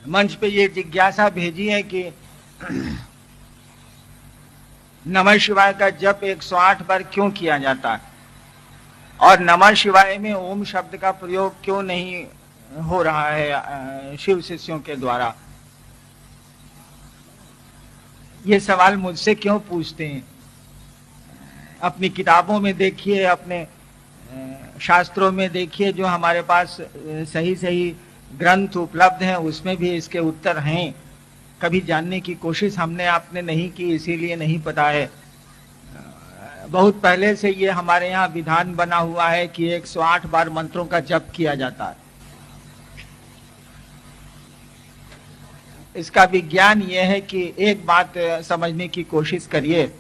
मंच पे ये जिज्ञासा भेजी है कि नमः शिवाय का जप 108 बार क्यों किया जाता है और नमः शिवाय में ओम शब्द का प्रयोग क्यों नहीं हो रहा है शिव शिष्यों के द्वारा। ये सवाल मुझसे क्यों पूछते हैं? अपनी किताबों में देखिए, अपने शास्त्रों में देखिए, जो हमारे पास सही सही ग्रंथ उपलब्ध हैं उसमें भी इसके उत्तर हैं। कभी जानने की कोशिश हमने आपने नहीं की, इसीलिए नहीं पता है। बहुत पहले से ये हमारे यहाँ विधान बना हुआ है कि 108 बार मंत्रों का जप किया जाता है। इसका विज्ञान यह है कि एक बात समझने की कोशिश करिए,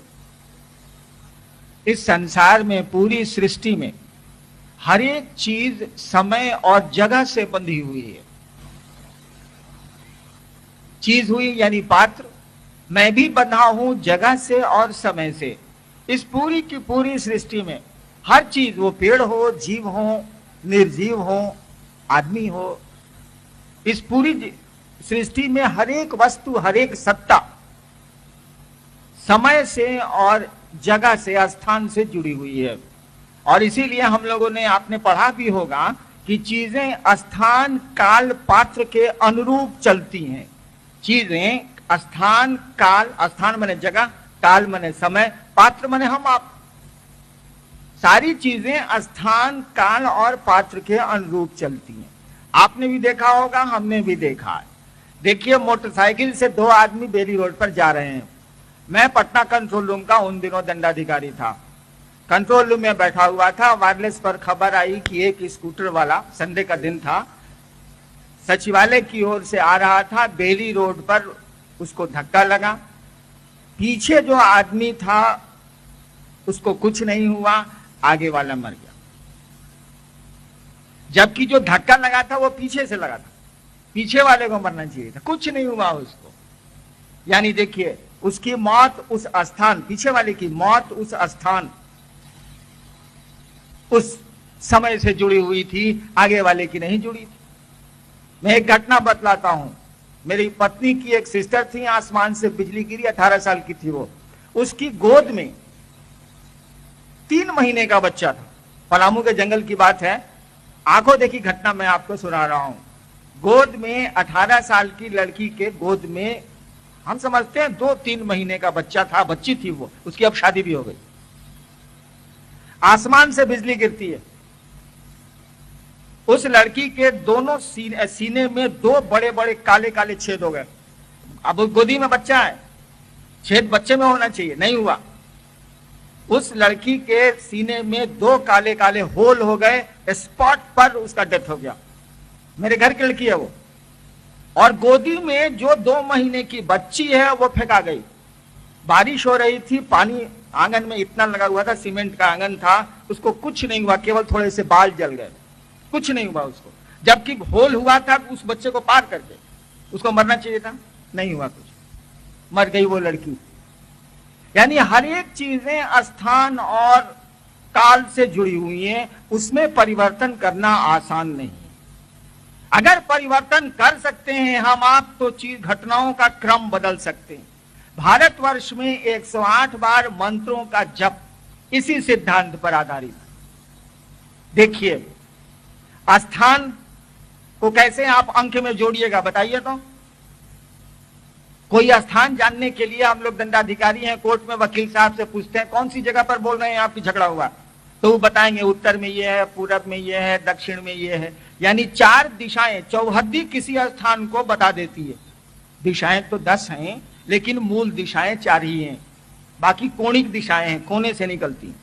इस संसार में, पूरी सृष्टि में हर एक चीज समय और जगह से बंधी हुई है। चीज हुई यानी पात्र, मैं भी बंधा हूं जगह से और समय से। इस पूरी की पूरी सृष्टि में हर चीज, वो पेड़ हो, जीव हो, निर्जीव हो, आदमी हो, इस पूरी सृष्टि में हर एक वस्तु, हर एक सत्ता समय से और जगह से, स्थान से जुड़ी हुई है। और इसीलिए हम लोगों ने, आपने पढ़ा भी होगा कि चीजें स्थान काल पात्र के अनुरूप चलती हैं। चीजें स्थान काल, स्थान माने जगह, काल माने समय, पात्र माने हम आप। सारी चीजें स्थान काल और पात्र के अनुरूप चलती हैं। आपने भी देखा होगा, हमने भी देखा है। देखिए, मोटरसाइकिल से दो आदमी बेली रोड पर जा रहे हैं। मैं पटना कंट्रोल रूम का उन दिनों दंडाधिकारी था। कंट्रोल रूम में बैठा हुआ था। वायरलेस पर खबर आई कि एक स्कूटर वाला, संडे का दिन था, सचिवालय की ओर से आ रहा था। बेली रोड पर उसको धक्का लगा। पीछे जो आदमी था उसको कुछ नहीं हुआ, आगे वाला मर गया। जबकि जो धक्का लगा था वो पीछे से लगा था, पीछे वाले को मरना चाहिए था, कुछ नहीं हुआ उसको। यानी देखिए, उसकी मौत उस स्थान, पीछे वाले की मौत उस स्थान, उस समय से जुड़ी हुई थी, आगे वाले की नहीं जुड़ी थी। मैं एक घटना बतलाता हूं। मेरी पत्नी की एक सिस्टर थी, आसमान से बिजली गिरी, 18 साल की थी वो। उसकी गोद में 3 महीने का बच्चा था। पलामू के जंगल की बात है, आंखों देखी घटना मैं आपको सुना रहा हूं। गोद में 18 साल की लड़की के गोद में, हम समझते हैं 2-3 महीने का बच्चा था, बच्ची थी वो, उसकी अब शादी भी हो गई। आसमान से बिजली गिरती है। उस लड़की के दोनों सीने में 2 बड़े बड़े काले काले छेद हो गए। अब गोदी में बच्चा है, छेद बच्चे में होना चाहिए, नहीं हुआ। उस लड़की के सीने में 2 काले काले होल हो गए। स्पॉट पर उसका डेथ हो गया। मेरे घर की लड़की है वो। और गोदी में जो 2 महीने की बच्ची है वो फेंका गई। बारिश हो रही थी, पानी आंगन में इतना लगा हुआ था, सीमेंट का आंगन था, उसको कुछ नहीं हुआ, केवल थोड़े से बाल जल गए, कुछ नहीं हुआ उसको। जबकि होल हुआ था उस बच्चे को पार करके, उसको मरना चाहिए था, नहीं हुआ कुछ, मर गई वो लड़की। यानी हर एक चीजें स्थान और काल से जुड़ी हुई हैं, उसमें परिवर्तन करना आसान नहीं। अगर परिवर्तन कर सकते हैं हम आप, तो चीज, घटनाओं का क्रम बदल सकते हैं। भारतवर्ष में 108 बार मंत्रों का जप इसी सिद्धांत पर आधारित है। देखिए, स्थान को कैसे आप अंक में जोड़िएगा बताइए तो। कोई स्थान जानने के लिए हम लोग दंडाधिकारी हैं, कोर्ट में वकील साहब से पूछते हैं कौन सी जगह पर बोल रहे हैं आपकी झगड़ा हुआ, तो वो बताएंगे उत्तर में ये है, पूरब में ये है, दक्षिण में ये है। यानी 4 दिशाएं, चौहद्दी किसी स्थान को बता देती है। दिशाएं तो 10 हैं, लेकिन मूल दिशाएं 4 ही हैं। बाकी कोणिक दिशाएं हैं, कोने से निकलती हैं।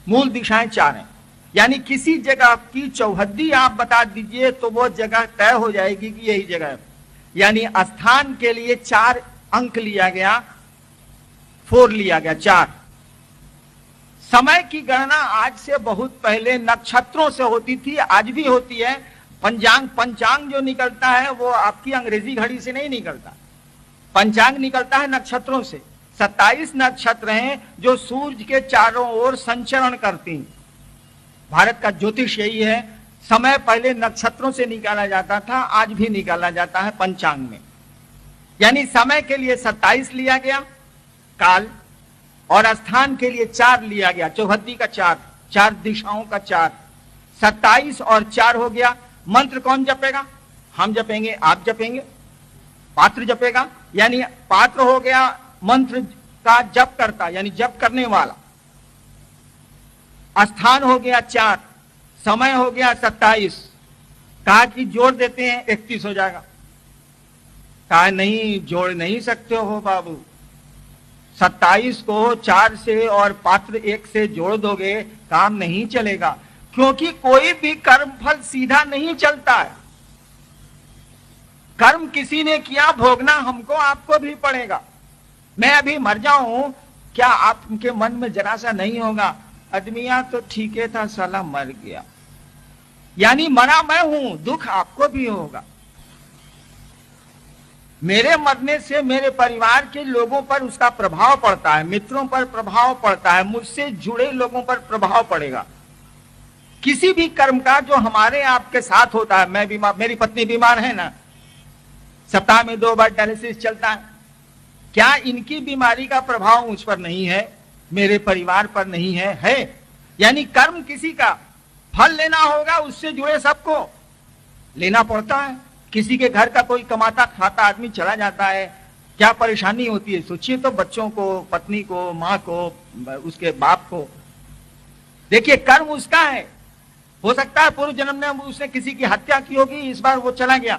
मूल दिशाएं 4 हैं। यानी किसी जगह की चौहद्दी आप बता दीजिए तो वो जगह तय हो जाएगी कि यही जगह है। यानी स्थान के लिए 4 अंक लिया गया, 4 लिया गया, 4। समय की गणना आज से बहुत पहले नक्षत्रों से होती थी, आज भी होती है। पंचांग जो निकलता है वो आपकी अंग्रेजी घड़ी से नहीं निकलता, पंचांग निकलता है नक्षत्रों से। 27 नक्षत्र हैं जो सूर्य के चारों ओर संचरण करती हैं। भारत का ज्योतिष यही है, समय पहले नक्षत्रों से निकाला जाता था, आज भी निकाला जाता है पंचांग में। यानी समय के लिए 27 लिया गया काल, और स्थान के लिए 4 लिया गया, चौहद्दी का 4, 4 दिशाओं का 4, 27 और 4 हो गया। मंत्र कौन जपेगा? हम जपेंगे, आप जपेंगे, पात्र जपेगा। यानी पात्र हो गया मंत्र का जप करता, यानी जप करने वाला। स्थान हो गया 4, समय हो गया 27। कहा कि जोड़ देते हैं 31 हो जाएगा। कहा नहीं, जोड़ नहीं सकते हो बाबू, 27 को 4 से और पात्र 1 से जोड़ दोगे, काम नहीं चलेगा, क्योंकि कोई भी कर्म फल सीधा नहीं चलता है। कर्म किसी ने किया, भोगना हमको आपको भी पड़ेगा। मैं अभी मर जाऊं, क्या आपके मन में जरा सा नहीं होगा, आदमिया तो ठीक है था, साला मर गया, यानी मरा मैं हूं, दुख आपको भी होगा। मेरे मरने से मेरे परिवार के लोगों पर उसका प्रभाव पड़ता है, मित्रों पर प्रभाव पड़ता है, मुझसे जुड़े लोगों पर प्रभाव पड़ेगा। किसी भी कर्म का जो हमारे आपके साथ होता है, मैं बीमार, मेरी पत्नी बीमार है ना, सप्ताह में 2 बार डायलिसिस चलता है, क्या इनकी बीमारी का प्रभाव मुझ पर नहीं है, मेरे परिवार पर नहीं है? है। यानी कर्म किसी का फल लेना होगा, उससे जुड़े सबको लेना पड़ता है। किसी के घर का कोई कमाता खाता आदमी चला जाता है, क्या परेशानी होती है, सोचिए तो, बच्चों को, पत्नी को, माँ को, उसके बाप को। देखिए कर्म उसका है, हो सकता है पूर्व जन्म में उसने किसी की हत्या की होगी, इस बार वो चला गया,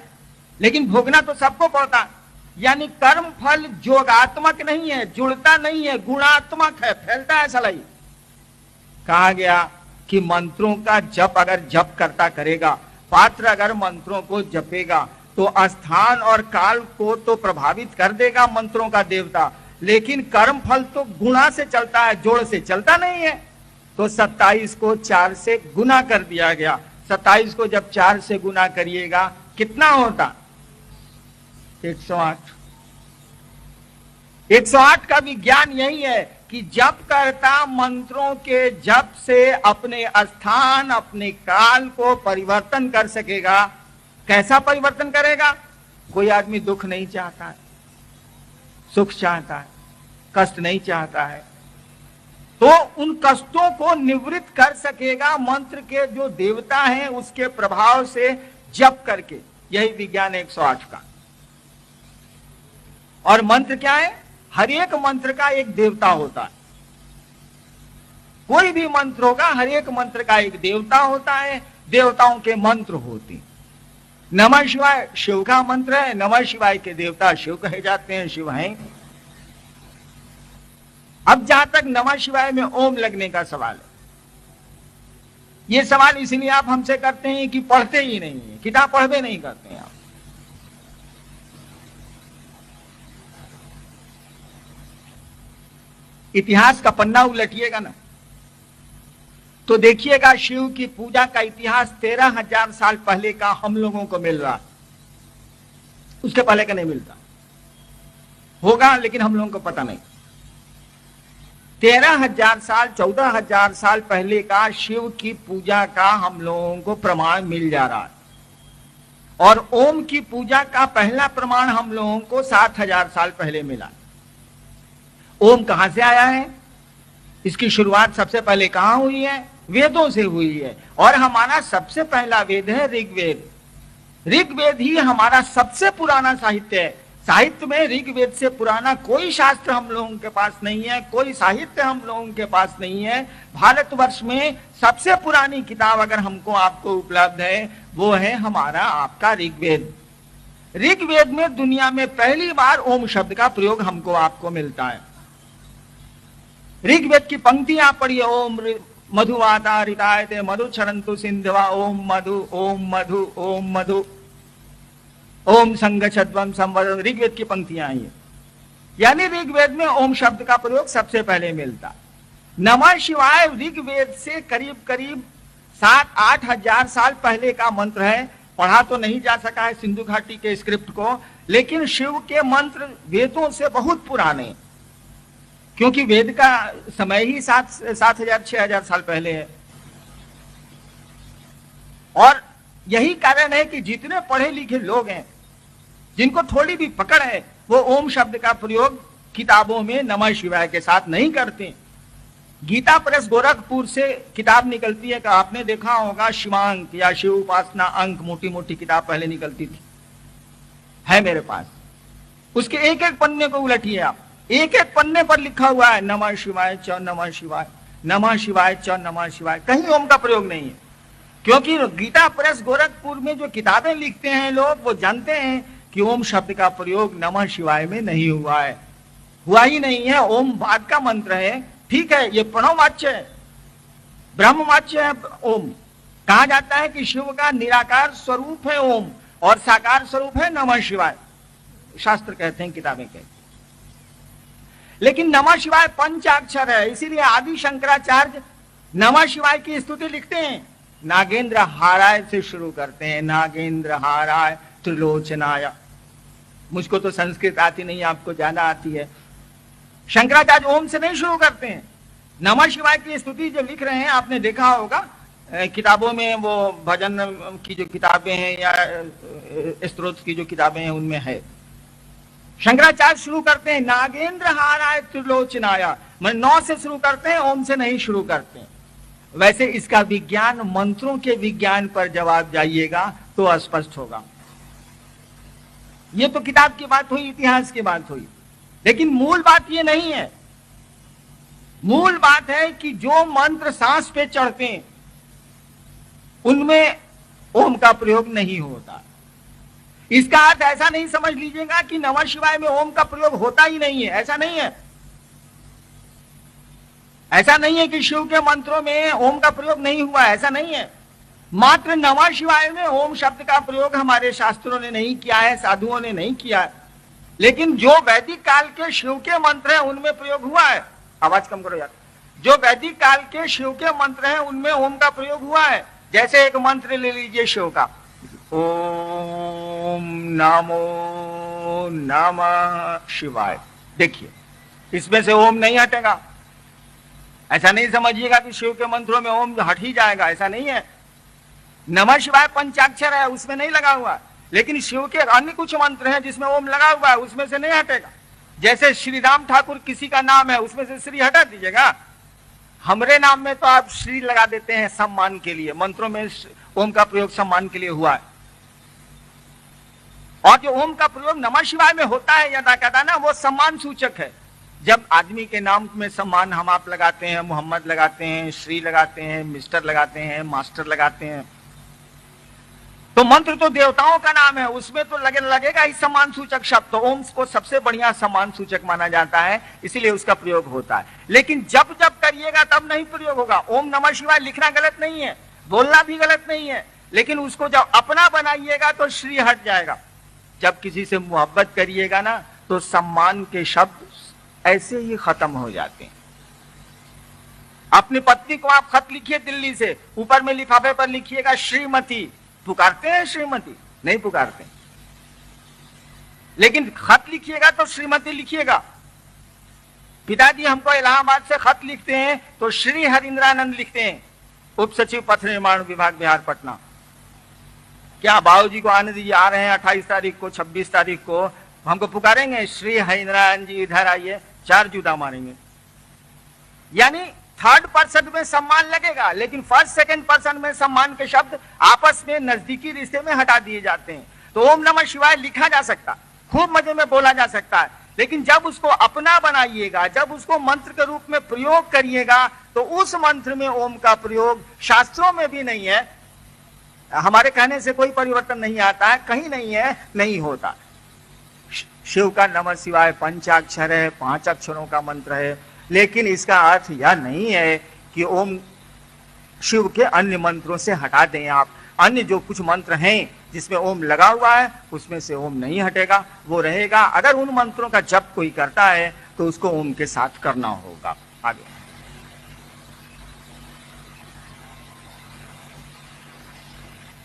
लेकिन भोगना तो सबको पड़ता है। यानी कर्म फल जोगात्मक नहीं है, जुड़ता नहीं है, गुणात्मक है, फैलता है सलाई। कहा गया कि मंत्रों का जप अगर जप करता करेगा, पात्र अगर मंत्रों को जपेगा, तो स्थान और काल को तो प्रभावित कर देगा मंत्रों का देवता, लेकिन कर्म फल तो गुणा से चलता है, जोड़ से चलता नहीं है। तो 27 को 4 से गुना कर दिया गया। 27 को जब 4 से गुना करिएगा कितना होता? 108। 108 का विज्ञान यही है कि जप करता मंत्रों के जप से अपने स्थान, अपने काल को परिवर्तन कर सकेगा। कैसा परिवर्तन करेगा? कोई आदमी दुख नहीं चाहता है, सुख चाहता है, कष्ट नहीं चाहता है, तो उन कष्टों को निवृत्त कर सकेगा मंत्र के जो देवता हैं उसके प्रभाव से जप करके। यही विज्ञान 108 का। और मंत्र क्या है? हर एक मंत्र का एक देवता होता है। कोई भी मंत्र होगा, हर एक मंत्र का एक देवता होता है, देवताओं के मंत्र होते हैं। नमः शिवाय शिव का मंत्र है, नमः शिवाय के देवता शिव कहे जाते हैं, शिव हैं। अब जहां तक नमः शिवाय में ओम लगने का सवाल है, यह सवाल इसलिए आप हमसे करते हैं कि पढ़ते ही नहीं है, किताब पढ़वे नहीं करते हैं आप। इतिहास का पन्ना उलटिएगा ना तो देखिएगा शिव की पूजा का इतिहास 13,000 साल पहले का हम लोगों को मिल रहा है, उसके पहले का नहीं मिलता। होगा लेकिन हम लोगों को पता नहीं। 13,000 साल 14,000 साल पहले का शिव की पूजा का हम लोगों को प्रमाण मिल जा रहा है, और ओम की पूजा का पहला प्रमाण हम लोगों को 7,000 साल पहले मिला। ओम कहां से आया है? इसकी शुरुआत सबसे पहले कहां हुई है? वेदों से हुई है, और हमारा सबसे पहला वेद है ऋग्वेद। ऋग्वेद ही हमारा सबसे पुराना साहित्य है। साहित्य में ऋग्वेद से पुराना कोई शास्त्र हम लोगों के पास नहीं है, कोई साहित्य हम लोगों के पास नहीं है। भारतवर्ष में सबसे पुरानी किताब अगर हमको आपको उपलब्ध है, वो है हमारा आपका ऋग्वेद। ऋग्वेद में दुनिया में पहली बार ओम शब्द का प्रयोग हमको आपको मिलता है। ऋग्वेद की पंक्तियां पढ़िए, ओम मधुवातारितायते मधु क्षरन्तु सिंधवा, ओम मधु ओम मधु ओम मधु ओम संगच्छध्वं संवद। ऋग्वेद की पंक्तियां आई है, यानी ऋग्वेद में ओम शब्द का प्रयोग सबसे पहले मिलता। नमः शिवाय ऋग्वेद से करीब करीब 7-8 हजार साल पहले का मंत्र है। पढ़ा तो नहीं जा सका है सिंधु घाटी के स्क्रिप्ट को, लेकिन शिव के मंत्र वेदों से बहुत पुराने, क्योंकि वेद का समय ही 7,000-6,000 साल पहले है। और यही कारण है कि जितने पढ़े लिखे लोग हैं, जिनको थोड़ी भी पकड़ है, वो ओम शब्द का प्रयोग किताबों में नमः शिवाय के साथ नहीं करते। गीता प्रेस गोरखपुर से किताब निकलती है, कि आपने देखा होगा शिवांक या शिव उपासना अंक, मोटी मोटी किताब पहले निकलती थी, है मेरे पास। उसके एक एक पन्ने को उलटिए आप, एक एक पन्ने पर लिखा हुआ है नमः शिवाय च नमः शिवाय, नमः शिवाय च नमः शिवाय, कहीं ओम का प्रयोग नहीं है। क्योंकि गीता प्रेस गोरखपुर में जो किताबें लिखते हैं लोग, वो जानते हैं कि ओम शब्द का प्रयोग नमः शिवाय में नहीं हुआ है, हुआ ही नहीं है। ओम बाद का मंत्र है, ठीक है, ये प्रणव वाच्य है, ब्रह्म वाच्य है। ओम कहा जाता है कि शिव का निराकार स्वरूप है ओम, और साकार स्वरूप है नमः शिवाय, शास्त्र कहते हैं, किताबें कहते हैं। लेकिन नमः शिवाय पंचाक्षर है, इसीलिए आदि शंकराचार्य नमः शिवाय की स्तुति लिखते हैं, नागेंद्र हाराय से शुरू करते हैं, नागेंद्र हाराय त्रिलोचनाय। मुझको तो संस्कृत आती नहीं, आपको ज्यादा आती है। शंकराचार्य ओम से नहीं शुरू करते हैं। नमः शिवाय की स्तुति जो लिख रहे हैं, आपने देखा होगा किताबों में, वो भजन की जो किताबें हैं या स्तोत्र की जो किताबें हैं उनमें है। शंकराचार्य शुरू करते हैं नागेंद्र हाराय त्रिलोचनाय, मैं 9 से शुरू करते हैं, ओम से नहीं शुरू करते हैं। वैसे इसका विज्ञान, मंत्रों के विज्ञान पर जब आप जाइएगा तो स्पष्ट होगा। ये तो किताब की बात हुई, इतिहास की बात हुई, लेकिन मूल बात ये नहीं है। मूल बात है कि जो मंत्र सांस पे चढ़ते हैं उनमें ओम का प्रयोग नहीं होता। इसका अर्थ ऐसा नहीं समझ लीजिएगा कि नमः शिवाय में ओम का प्रयोग होता ही नहीं है, ऐसा नहीं है। ऐसा नहीं है कि शिव के मंत्रों में ओम का प्रयोग नहीं हुआ, ऐसा नहीं है। मात्र नमः शिवाय में ओम शब्द का प्रयोग हमारे शास्त्रों ने नहीं किया है, साधुओं ने नहीं किया है, लेकिन जो वैदिक काल के शिव के मंत्र हैं उनमें प्रयोग हुआ है। आवाज कम करो यार। जो वैदिक काल के शिव के मंत्र हैं उनमें ओम का प्रयोग हुआ है। जैसे एक मंत्र ले लीजिए शिव का, ओम नमो नमः शिवाय, देखिए इसमें से ओम नहीं हटेगा। ऐसा नहीं समझिएगा कि शिव के मंत्रों में ओम हट ही जाएगा, ऐसा नहीं है। नमः शिवाय पंचाक्षर है, उसमें नहीं लगा हुआ, लेकिन शिव के अन्य कुछ मंत्र हैं जिसमें ओम लगा हुआ है, उसमें से नहीं हटेगा। जैसे श्री राम ठाकुर किसी का नाम है, उसमें से श्री हटा दीजिएगा। हमरे नाम में तो आप श्री लगा देते हैं सम्मान के लिए, मंत्रों में ओम का प्रयोग सम्मान के लिए हुआ है। और जो ओम का प्रयोग नमः शिवाय में होता है यदा कदा ना, वो सम्मान सूचक है। जब आदमी के नाम में सम्मान हम आप लगाते हैं, मोहम्मद लगाते हैं, श्री लगाते हैं, मिस्टर लगाते हैं, मास्टर लगाते हैं, तो मंत्र तो देवताओं का नाम है, उसमें तो लगेगा ही सम्मान सूचक शब्द। तो ओम को सबसे बढ़िया सम्मान सूचक माना जाता है, इसीलिए उसका प्रयोग होता है। लेकिन जब जब करिएगा तब नहीं प्रयोग होगा। ओम नमः शिवाय लिखना गलत नहीं है, बोलना भी गलत नहीं है, लेकिन उसको जब अपना बनाइएगा तो श्री हट जाएगा। जब किसी से मोहब्बत करिएगा ना, तो सम्मान के शब्द ऐसे ही खत्म हो जाते हैं। अपनी पत्नी को आप खत लिखिए दिल्ली से, ऊपर में लिफाफे पर लिखिएगा श्रीमती, पुकारते हैं श्रीमती? नहीं पुकारते। लेकिन खत लिखिएगा तो श्रीमती लिखिएगा। पिताजी हमको इलाहाबाद से खत लिखते हैं तो श्री हरिंद्रानंद लिखते हैं, उप सचिव पथ निर्माण विभाग बिहार पटना। क्या बाबूजी को आने दीजिए, आ रहे हैं 28 तारीख को, 26 तारीख को, हमको पुकारेंगे श्री हरिंद्रानंद जी इधर आइए, 4 जूता मारेंगे। यानी थर्ड पर्सन में सम्मान लगेगा, लेकिन फर्स्ट सेकंड पर्सन में सम्मान के शब्द आपस में नजदीकी रिश्ते में हटा दिए जाते हैं। तो ओम नमः शिवाय लिखा जा सकता, खूब मजे में बोला जा सकता है, लेकिन जब उसको अपना बनाइएगा, जब उसको मंत्र के रूप में प्रयोग करिएगा, तो उस मंत्र में ओम का प्रयोग शास्त्रों में भी नहीं है। हमारे कहने से कोई परिवर्तन नहीं आता है, कहीं नहीं है, नहीं होता। शिव का नमः शिवाय पंचाक्षर है, 5 अक्षरों का मंत्र है, लेकिन इसका अर्थ यह नहीं है कि ओम शिव के अन्य मंत्रों से हटा दें आप। अन्य जो कुछ मंत्र हैं जिसमें ओम लगा हुआ है, उसमें से ओम नहीं हटेगा, वो रहेगा। अगर उन मंत्रों का जप कोई करता है तो उसको ओम के साथ करना होगा। आगे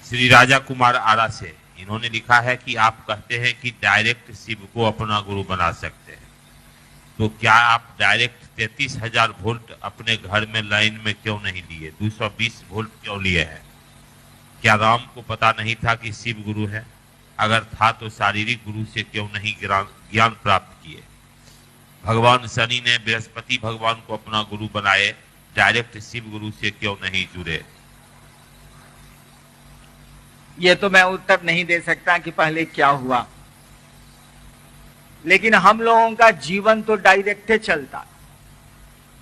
श्री राजा कुमार आरा से इन्होंने लिखा है कि आप कहते हैं कि डायरेक्ट शिव को अपना गुरु बना सकते हैं, तो क्या आप डायरेक्ट 33,000 वोल्ट अपने घर में लाइन में क्यों नहीं लिए, 220 वोल्ट क्यों लिए हैं? क्या राम को पता नहीं था कि शिव गुरु है? अगर था तो शारीरिक गुरु से क्यों नहीं ज्ञान प्राप्त किए? भगवान शनि ने बृहस्पति भगवान को अपना गुरु बनाए, डायरेक्ट शिव गुरु से क्यों नहीं जुड़े? ये तो मैं उत्तर नहीं दे सकता कि पहले क्या हुआ, लेकिन हम लोगों का जीवन तो डायरेक्ट चलता,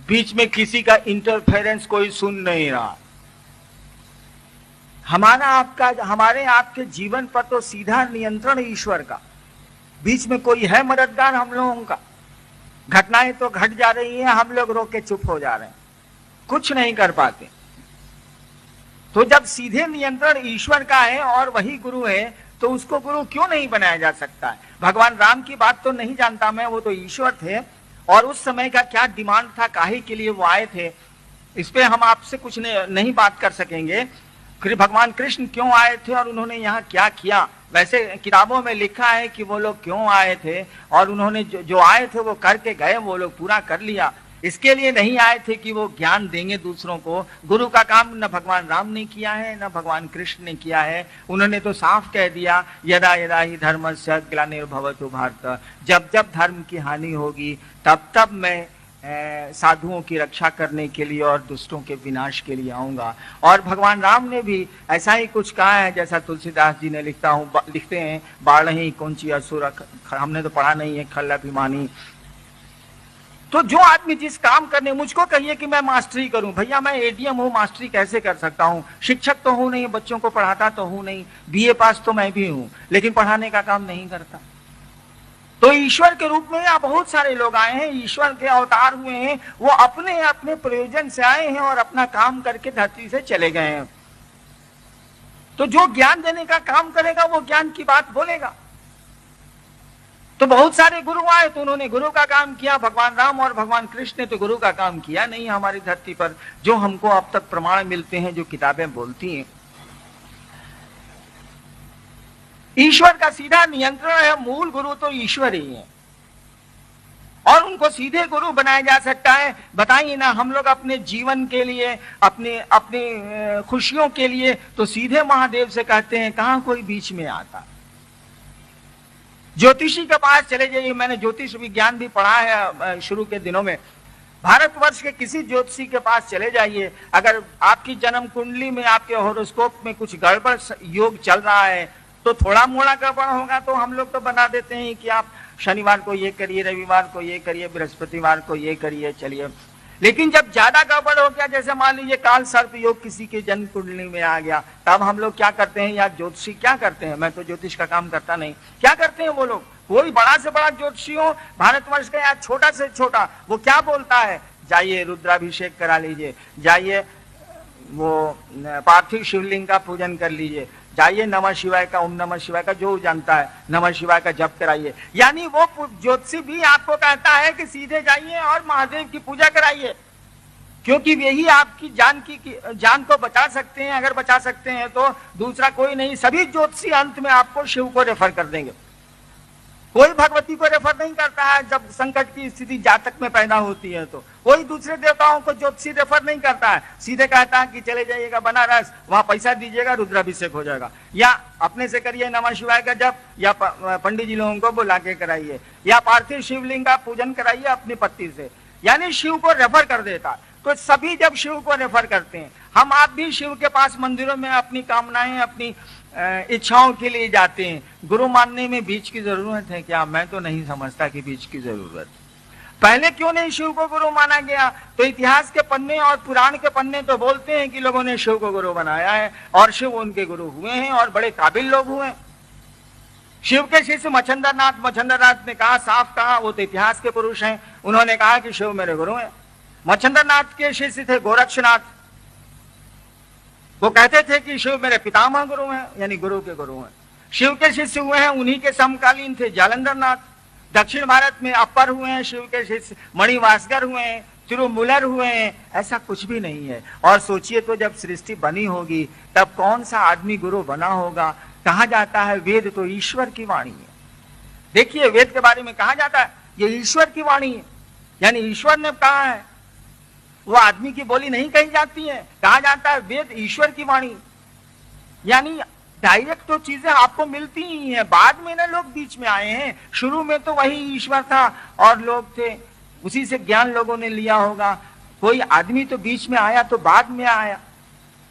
बीच में किसी का इंटरफेरेंस कोई सुन नहीं रहा। हमारे आपके जीवन पर तो सीधा नियंत्रण ईश्वर का, बीच में कोई है मददगार हम लोगों का? घटनाएं तो घट जा रही हैं, हम लोग रोक के चुप हो जा रहे हैं, कुछ नहीं कर पाते। तो जब सीधे नियंत्रण ईश्वर का है और वही गुरु है, तो उसको गुरु क्यों नहीं बनाया जा सकता है? भगवान राम की बात तो नहीं जानता मैं, वो तो ईश्वर थे, और उस समय का क्या डिमांड था, काहे के लिए वो आए थे, इस पे हम आपसे कुछ नहीं बात कर सकेंगे। भगवान कृष्ण क्यों आए थे और उन्होंने यहाँ क्या किया? वैसे किताबों में लिखा है कि वो लोग क्यों आए थे, और उन्होंने जो आए थे वो करके गए, वो लोग पूरा कर लिया। इसके लिए नहीं आए थे कि वो ज्ञान देंगे दूसरों को। गुरु का काम न भगवान राम ने किया है, न भगवान कृष्ण ने किया है। उन्होंने तो साफ कह दिया, यदा यदा ही धर्मस्य ग्लानिर्भवतु भारत, जब जब धर्म की हानि होगी तब तब मैं साधुओं की रक्षा करने के लिए और दुष्टों के विनाश के लिए आऊंगा। और भगवान राम ने भी ऐसा ही कुछ कहा है, जैसा तुलसीदास जी ने लिखते हैं, बाढ़ही कौंची असुर, हमने तो पढ़ा नहीं है, खल अभिमानी। तो जो आदमी जिस काम करने, मुझको कहिए कि मैं मास्टरी करूं, भैया मैं एडीएम हूं, मास्टरी कैसे कर सकता हूं? शिक्षक तो हूं नहीं, बच्चों को पढ़ाता तो हूं नहीं, बीए पास तो मैं भी हूं, लेकिन पढ़ाने का काम नहीं करता। तो ईश्वर के रूप में यहाँ बहुत सारे लोग आए हैं, ईश्वर के अवतार हुए हैं, वो अपने अपने प्रयोजन से आए हैं और अपना काम करके धरती से चले गए हैं। तो जो ज्ञान देने का काम करेगा वो ज्ञान की बात बोलेगा। तो बहुत सारे गुरु आए तो उन्होंने गुरु का काम किया, भगवान राम और भगवान कृष्ण ने तो गुरु का काम किया नहीं हमारी धरती पर, जो हमको अब तक प्रमाण मिलते हैं, जो किताबें बोलती हैं। ईश्वर का सीधा नियंत्रण है, मूल गुरु तो ईश्वर ही है, और उनको सीधे गुरु बनाया जा सकता है। बताइए ना, हम लोग अपने जीवन के लिए, अपने खुशियों के लिए तो सीधे महादेव से कहते हैं, कहां कोई बीच में आता। ज्योतिषी के पास चले जाइए, मैंने ज्योतिष विज्ञान भी पढ़ा है शुरू के दिनों में। भारतवर्ष के किसी ज्योतिषी के पास चले जाइए, अगर आपकी जन्म कुंडली में, आपके हॉरोस्कोप में कुछ गड़बड़ योग चल रहा है, तो थोड़ा मोड़ा गड़बड़ होगा तो हम लोग तो बना देते हैं कि आप शनिवार को ये करिए, रविवार को ये करिए, बृहस्पतिवार को ये करिए, चलिए। लेकिन जब ज्यादा गड़बड़ हो गया, जैसे मान लीजिए काल सर्प योग किसी के जन्म कुंडली में आ गया, तब हम लोग क्या करते हैं, या ज्योतिषी क्या करते हैं, मैं तो ज्योतिष का काम करता नहीं, क्या करते हैं वो लोग, कोई बड़ा से बड़ा ज्योतिषी हो भारतवर्ष का या छोटा से छोटा, वो क्या बोलता है, जाइए रुद्राभिषेक करा लीजिए, जाइए वो पार्थिव शिवलिंग का पूजन कर लीजिए, जाइए नमः शिवाय का, ओम नमः शिवाय का जो जानता है नमः शिवाय का जप कराइए। यानी वो ज्योतिषी भी आपको कहता है कि सीधे जाइए और महादेव की पूजा कराइए, क्योंकि यही आपकी जान को बचा सकते हैं। अगर बचा सकते हैं तो दूसरा कोई नहीं। सभी ज्योतिषी अंत में आपको शिव को रेफर कर देंगे, कोई भगवती को रेफर नहीं करता है। जब संकट की स्थिति जातक में पैदा होती है तो कोई दूसरे देवताओं को ज्योतिषी रेफर नहीं करता है, सीधे कहता है कि चले जाइएगा बनारस, वहां पैसा दीजिएगा, रुद्राभिषेक हो जाएगा, या अपने से करिए नमः शिवाय का जप, या पंडित जी लोगों को बुला के कराइए, या पार्थिव शिवलिंग का पूजन कराइए अपनी पत्नी से, यानी शिव को रेफर कर देता। तो सभी जब शिव को रेफर करते हैं, हम आप भी शिव के पास मंदिरों में अपनी कामनाएं, अपनी इच्छाओं के लिए जाते हैं। गुरु मानने में बीच की जरूरत है क्या? मैं तो नहीं समझता कि बीच की जरूरत। पहले क्यों नहीं शिव को गुरु माना गया? तो इतिहास के पन्ने और पुराण के पन्ने तो बोलते हैं कि लोगों ने शिव को गुरु बनाया है और शिव उनके गुरु हुए हैं और बड़े काबिल लोग हुए। शिव के शिष्य मच्छंद्रनाथ ने कहा, साफ कहा, वो तो इतिहास के पुरुष हैं, उन्होंने कहा कि शिव मेरे गुरु हैं। मच्छंद्रनाथ के शिष्य थे गोरक्षनाथ, वो कहते थे कि शिव मेरे पितामह गुरु हैं, यानी गुरु के गुरु हैं। शिव के शिष्य हुए हैं, उन्हीं के समकालीन थे जालंधरनाथ। दक्षिण भारत में अपर हुए हैं शिव के शिष्य, मणिवासकर हुए हैं, तिरुमूलर हुए हैं। ऐसा कुछ भी नहीं है। और सोचिए तो जब सृष्टि बनी होगी तब कौन सा आदमी गुरु बना होगा? कहा जाता है वेद तो ईश्वर की वाणी है। देखिए वेद के बारे में कहा जाता है ये ईश्वर की वाणी है, यानी ईश्वर ने कहा है, वो आदमी की बोली नहीं कही जाती है। कहा जाता है वेद ईश्वर की वाणी। यानी डायरेक्ट तो चीजें आपको मिलती ही हैं, बाद में ना लोग बीच में आए हैं। शुरू में तो वही ईश्वर था और लोग थे, उसी से ज्ञान लोगों ने लिया होगा। कोई आदमी तो बीच में आया तो बाद में आया।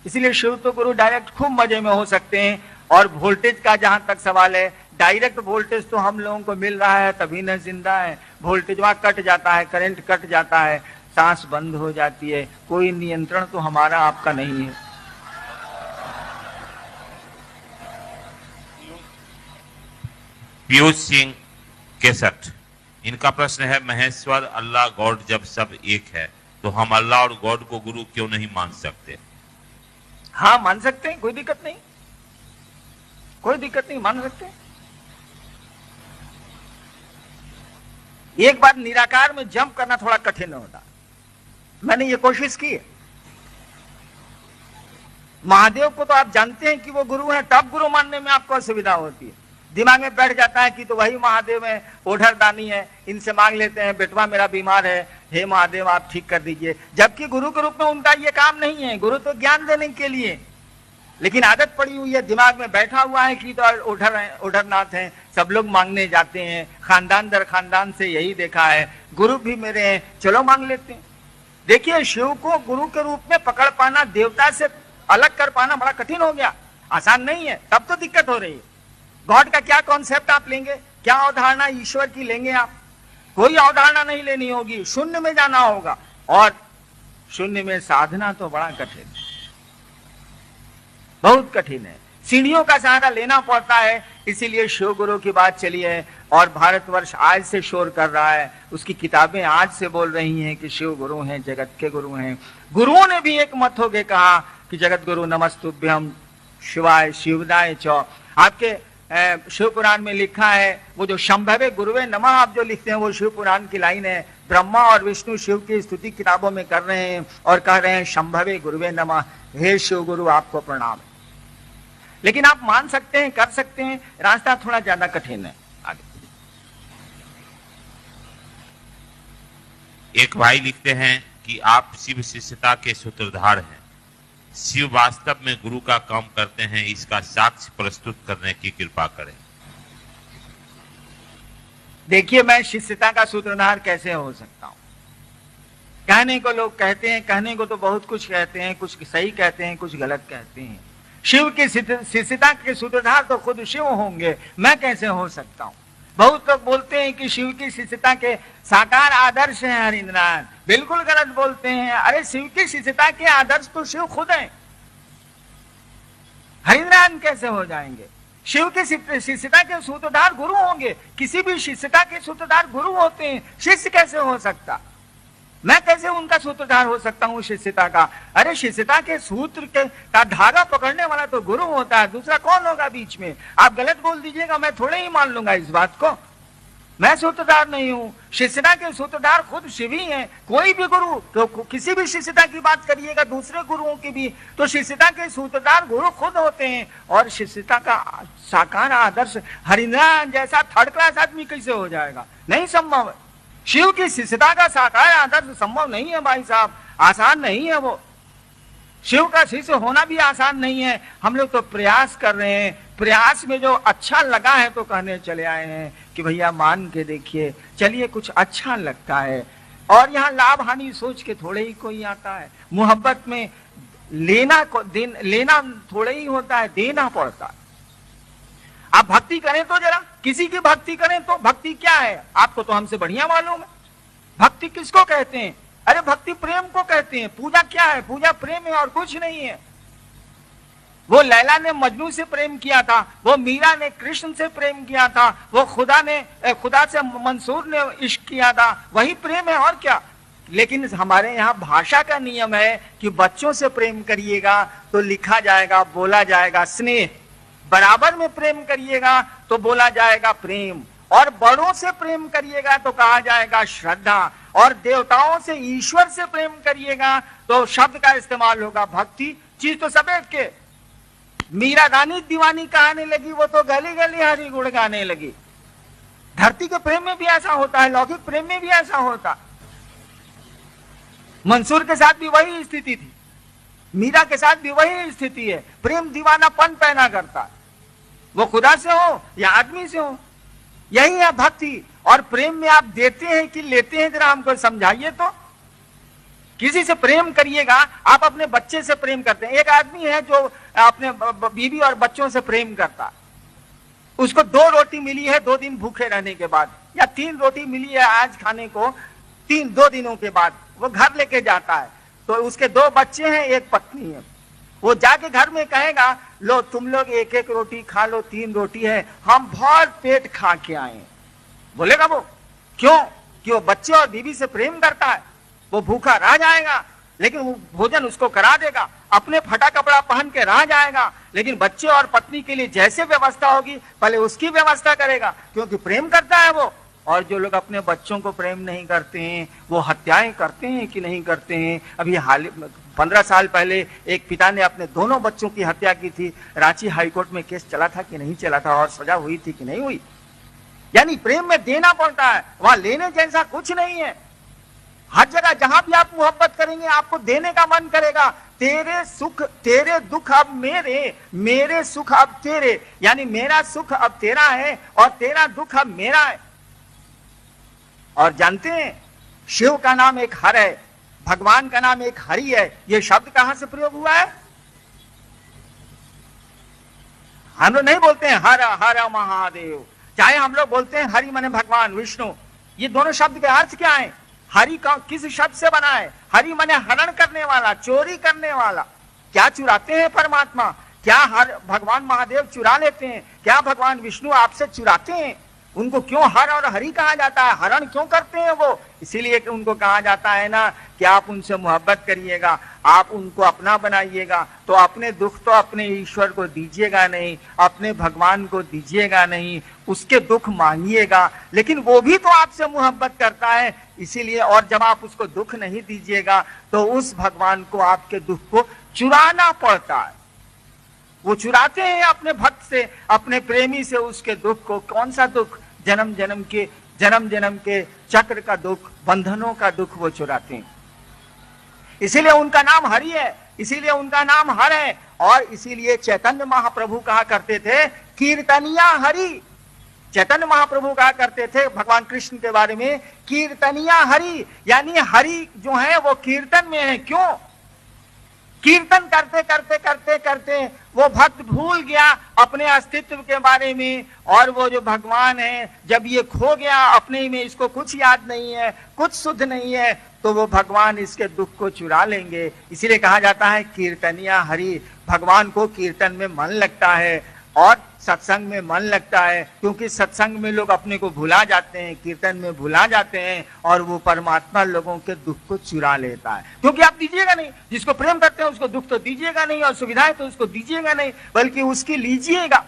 इसलिए शिव तो गुरु डायरेक्ट खूब मजे में हो सकते हैं। और वोल्टेज का जहां तक सवाल है, डायरेक्ट वोल्टेज तो हम लोगों को मिल रहा है तभी न जिंदा है। वोल्टेज वहां कट जाता है, करंट कट जाता है, सांस बंद हो जाती है, कोई नियंत्रण तो हमारा आपका नहीं है। पीयूष सिंह केसठ, इनका प्रश्न है, महेश्वर अल्लाह गॉड जब सब एक है तो हम अल्लाह और गॉड को गुरु क्यों नहीं मान सकते? हाँ, मान सकते हैं, कोई दिक्कत नहीं, कोई दिक्कत नहीं, मान सकते हैं। एक बार निराकार में जंप करना थोड़ा कठिन होता, मैंने ये कोशिश की है। महादेव को तो आप जानते हैं कि वो गुरु हैं, तब गुरु मानने में आपको असुविधा होती है। दिमाग में बैठ जाता है कि तो वही महादेव है, ओढ़रदानी है, इनसे मांग लेते हैं, बेटवा मेरा बीमार है, हे महादेव आप ठीक कर दीजिए। जबकि गुरु के रूप में उनका ये काम नहीं है, गुरु तो ज्ञान देने के लिए। लेकिन आदत पड़ी हुई है, दिमाग में बैठा हुआ है कि तो ओढ़रनाथ हैं, सब लोग मांगने जाते हैं, खानदान दर खानदान से यही देखा है, गुरु भी मेरे हैं, चलो मांग लेते हैं। देखिए, शिव को गुरु के रूप में पकड़ पाना, देवता से अलग कर पाना बड़ा कठिन हो गया, आसान नहीं है। तब तो दिक्कत हो रही है। गॉड का क्या कॉन्सेप्ट आप लेंगे, क्या अवधारणा ईश्वर की लेंगे आप? कोई अवधारणा नहीं लेनी होगी, शून्य में जाना होगा। और शून्य में साधना तो बड़ा कठिन है, बहुत कठिन है, सीढ़ियों का सहारा लेना पड़ता है। इसीलिए शिव गुरु की बात चली है और भारतवर्ष आज से शोर कर रहा है, उसकी किताबें आज से बोल रही हैं कि शिव गुरु हैं, जगत के गुरु हैं। गुरुओं ने भी एक मत होके कहा कि जगत गुरु नमस्तुभ्यम शिवाय शिवदाय च। आपके शिव पुराण में लिखा है, वो जो शंभवे गुरुवे नमः आप जो लिखते हैं वो शिव पुराण की लाइन है। ब्रह्मा और विष्णु शिव की स्तुति किताबों में कर रहे हैं और कह रहे हैं शंभवे गुरुवे नमः, हे शिव गुरु आपको प्रणाम। लेकिन आप मान सकते हैं, कर सकते हैं, रास्ता थोड़ा ज्यादा कठिन है। आगे एक भाई लिखते हैं कि आप शिव शिष्यता के सूत्रधार हैं, शिव वास्तव में गुरु का काम करते हैं, इसका साक्ष्य प्रस्तुत करने की कृपा करें। देखिए, मैं शिष्यता का सूत्रधार कैसे हो सकता हूं? कहने को लोग कहते हैं, कहने को तो बहुत कुछ कहते हैं, कुछ सही कहते हैं, कुछ गलत कहते हैं। शिव की शिष्यता के सूत्रधार तो खुद शिव होंगे, मैं कैसे हो सकता हूं? बहुत लोग बोलते हैं कि शिव की शिष्यता के साकार आदर्श हैं हरिंद्रनाथ, बिल्कुल गलत बोलते हैं। अरे शिव की शिष्यता के आदर्श तो शिव खुद हैं, हरिंद्रनाथ कैसे हो जाएंगे? शिव के शिष्यता के सूत्रधार गुरु होंगे, किसी भी शिष्यता के सूत्रधार गुरु होते हैं, शिष्य कैसे हो सकता? मैं कैसे उनका सूत्रधार हो सकता हूं शिष्यता का? अरे शिष्यता के सूत्र का धागा पकड़ने वाला तो गुरु होता है, दूसरा कौन होगा बीच में? आप गलत बोल दीजिएगा, मैं थोड़े ही मान लूंगा इस बात को। मैं सूत्रधार नहीं हूं, शिष्यता के सूत्रधार खुद शिव ही हैं। कोई भी गुरु तो किसी भी शिष्यता की बात करिएगा, दूसरे गुरुओं की भी, तो शिष्यता के सूत्रधार गुरु खुद होते हैं। और शिष्यता का साकार आदर्श हरिंद्रनाथ जैसा थर्ड क्लास आदमी कैसे हो जाएगा? नहीं संभव है। शिव की शिष्यता का साकार आदर्श संभव नहीं है भाई साहब, आसान नहीं है वो। शिव का शिष्य होना भी आसान नहीं है। हम लोग तो प्रयास कर रहे हैं, प्रयास में जो अच्छा लगा है तो कहने चले आए हैं कि भैया मान के देखिए, चलिए कुछ अच्छा लगता है। और यहाँ लाभ हानि सोच के थोड़े ही कोई आता है। मोहब्बत में लेना थोड़े ही होता है, देना पड़ता है। आप भक्ति करें तो जरा, किसी की भक्ति करें तो, भक्ति क्या है आपको तो हमसे बढ़िया मालूम है। भक्ति किसको कहते हैं? अरे भक्ति प्रेम को कहते हैं। पूजा क्या है? पूजा प्रेम है और कुछ नहीं है। वो लैला ने मजनू से प्रेम किया था, वो मीरा ने कृष्ण से प्रेम किया था, वो खुदा से मंसूर ने इश्क किया था, वही प्रेम है और क्या। लेकिन हमारे यहाँ भाषा का नियम है कि बच्चों से प्रेम करिएगा तो लिखा जाएगा, बोला जाएगा स्नेह, बराबर में प्रेम करिएगा तो बोला जाएगा प्रेम, और बड़ों से प्रेम करिएगा तो कहा जाएगा श्रद्धा, और देवताओं से ईश्वर से प्रेम करिएगा तो शब्द का इस्तेमाल होगा भक्ति। चीज तो सब एक के। मीरा रानी दीवानी कहने लगी, वो तो गली गली हरि गुण गाने लगी। धरती के प्रेम में भी ऐसा होता है, लौकिक प्रेम में भी ऐसा होता। मंसूर के साथ भी वही स्थिति थी। मीरा के साथ भी वही स्थिति है। प्रेम दीवानापन पैदा करता है, वो खुदा से हो या आदमी से हो, यही है भक्ति। और प्रेम में आप देते हैं कि लेते हैं, जरा हमको समझाइए तो। किसी से प्रेम करिएगा, आप अपने बच्चे से प्रेम करते हैं। एक आदमी है जो अपने बीवी और बच्चों से प्रेम करता, उसको 2 रोटी मिली है 2 दिन भूखे रहने के बाद, या 3 रोटी मिली है आज खाने को 2 दिनों के बाद, वो घर लेके जाता है। तो उसके 2 बच्चे हैं, 1 पत्नी है। वो जाके घर में कहेगा, लो तुम लोग 1-1 रोटी खा लो, 3 रोटी है, हम भर पेट खा के आए। बोलेगा वो, क्यों? कि वो बच्चे और बीवी से प्रेम करता है। वो भूखा रह जाएगा लेकिन वो भोजन उसको करा देगा, अपने फटा कपड़ा पहन के रह जाएगा, लेकिन बच्चे और पत्नी के लिए जैसे व्यवस्था होगी पहले उसकी व्यवस्था करेगा, क्योंकि प्रेम करता है वो। और जो लोग अपने बच्चों को प्रेम नहीं करते हैं, वो हत्याएं करते हैं कि नहीं करते हैं? अभी हाल 15 साल पहले एक पिता ने अपने दोनों बच्चों की हत्या की थी। रांची हाईकोर्ट में केस चला था कि नहीं चला था, और सजा हुई थी कि नहीं हुई? यानी प्रेम में देना पड़ता है, वहां लेने जैसा कुछ नहीं है। हर जगह जहां भी आप मोहब्बत करेंगे आपको देने का मन करेगा। तेरे सुख तेरे दुख अब मेरे, मेरे सुख अब तेरे, यानी मेरा सुख अब तेरा है और तेरा दुख अब मेरा है। और जानते हैं, शिव का नाम एक हर है, भगवान का नाम एक हरि है। यह शब्द कहां से प्रयोग हुआ है? हम लोग नहीं बोलते हैं हर हर महादेव, चाहे हम लोग बोलते हैं हरि माने भगवान विष्णु। ये दोनों शब्द के अर्थ क्या है? हरि का किस शब्द से बना है? हरि माने हरण करने वाला, चोरी करने वाला। क्या चुराते हैं परमात्मा? क्या हर भगवान महादेव चुरा लेते हैं? क्या भगवान विष्णु आपसे चुराते हैं? उनको क्यों हर और हरि कहा जाता है? हरण क्यों करते हैं वो? इसीलिए कि उनको कहा जाता है ना कि आप उनसे मोहब्बत करिएगा, आप उनको अपना बनाइएगा, तो अपने दुख तो अपने ईश्वर को दीजिएगा नहीं, अपने भगवान को दीजिएगा नहीं, उसके दुख मांगिएगा। लेकिन वो भी तो आपसे मोहब्बत करता है, इसीलिए। और जब आप उसको दुख नहीं दीजिएगा तो उस भगवान को आपके दुख को चुराना पड़ता है। वो चुराते हैं अपने भक्त से, अपने प्रेमी से उसके दुख को। कौन सा दुख? जन्म जन्म के चक्र का दुख, बंधनों का दुख वो चुराते हैं। इसीलिए उनका नाम हरि है, इसीलिए उनका नाम हर है। और इसीलिए चैतन्य महाप्रभु कहा करते थे कीर्तनिया हरि। चैतन्य महाप्रभु कहा करते थे भगवान कृष्ण के बारे में कीर्तनिया हरि, यानी हरि जो है वो कीर्तन में है। क्यों? कीर्तन करते करते करते करते वो भक्त भूल गया अपने अस्तित्व के बारे में, और वो जो भगवान है जब ये खो गया अपने में, इसको कुछ याद नहीं है, कुछ शुद्ध नहीं है, तो वो भगवान इसके दुख को चुरा लेंगे। इसीलिए कहा जाता है कीर्तनिया हरि। भगवान को कीर्तन में मन लगता है और सत्संग में मन लगता है, क्योंकि सत्संग में लोग अपने को भुला जाते हैं, कीर्तन में भुला जाते हैं, और वो परमात्मा लोगों के दुख को चुरा लेता है। क्योंकि आप दीजिएगा नहीं, जिसको प्रेम करते हैं उसको दुख तो दीजिएगा नहीं, और सुविधाएं तो उसको दीजिएगा नहीं, बल्कि उसकी लीजिएगा।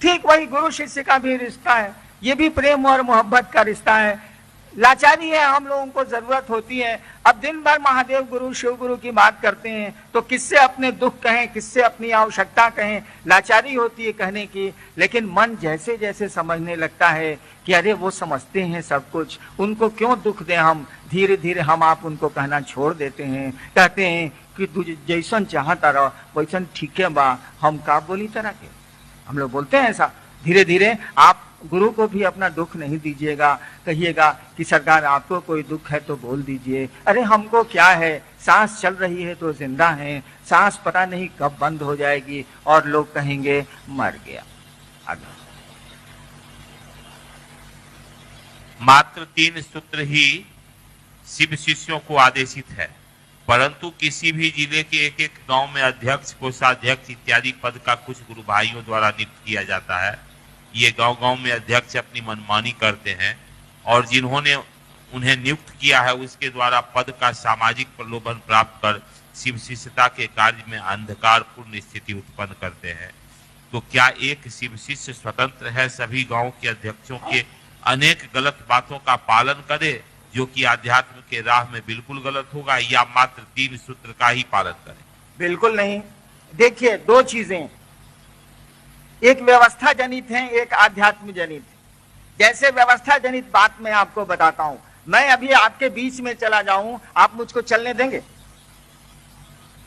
ठीक वही गुरु शिष्य का भी रिश्ता है, ये भी प्रेम और मोहब्बत का रिश्ता है। लाचारी है, हम लोगों को जरूरत होती है। अब दिन भर महादेव गुरु शिव गुरु की बात करते हैं तो किससे अपने दुख कहें, किससे अपनी आवश्यकता कहें? लाचारी होती है कहने की। लेकिन मन जैसे जैसे समझने लगता है कि अरे वो समझते हैं सब कुछ, उनको क्यों दुख दें हम, धीरे धीरे हम आप उनको कहना छोड़ देते हैं। कहते हैं कि तू जैसन चाहता रहो वैसन ठीक है बा, हम का बोली तरह के। हम लोग बोलते हैं ऐसा। धीरे धीरे आप गुरु को भी अपना दुख नहीं दीजिएगा, कहिएगा कि सरकार आपको कोई दुख है तो बोल दीजिए। अरे हमको क्या है, सांस चल रही है तो जिंदा है, सांस पता नहीं कब बंद हो जाएगी और लोग कहेंगे मर गया। आगे मात्र 3 सूत्र ही शिव शिष्यों को आदेशित है, परंतु किसी भी जिले के एक एक गांव में अध्यक्ष, कोषाध्यक्ष इत्यादि पद का कुछ गुरु भाइयों द्वारा नियुक्त किया जाता है। ये गांव-गांव में अध्यक्ष अपनी मनमानी करते हैं और जिन्होंने उन्हें नियुक्त किया है उसके द्वारा पद का सामाजिक प्रलोभन प्राप्त कर शिव शिष्यता के कार्य में अंधकारपूर्ण स्थिति उत्पन्न करते हैं। तो क्या एक शिव शिष्य स्वतंत्र है सभी गांव के अध्यक्षों के अनेक गलत बातों का पालन करे जो कि आध्यात्म के राह में बिल्कुल गलत होगा, या मात्र 3 सूत्र का ही पालन करे? बिल्कुल नहीं। देखिए, 2 चीजें, एक व्यवस्था जनित है, एक आध्यात्म जनित। जैसे व्यवस्था जनित बात मैं आपको बताता हूं। मैं अभी आपके बीच में चला जाऊं, आप मुझको चलने देंगे?